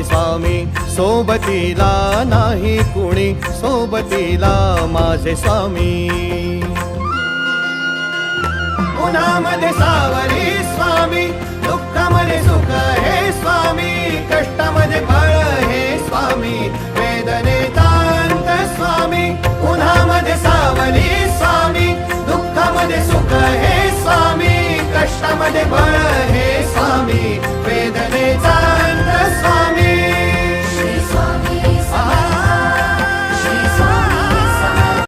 स्वामी, सोबतीला नाही कुणी, सोबतीला माझे स्वामी. उन्हामध्ये सावली स्वामी, दुःखामध्ये सुख हे स्वामी, कष्टामध्ये बळ हे स्वामी, वेदनेचा अंत स्वामी. उन्हामध्ये सावली स्वामी, दुःखामध्ये सुख हे स्वामी, कष्टामध्ये बळ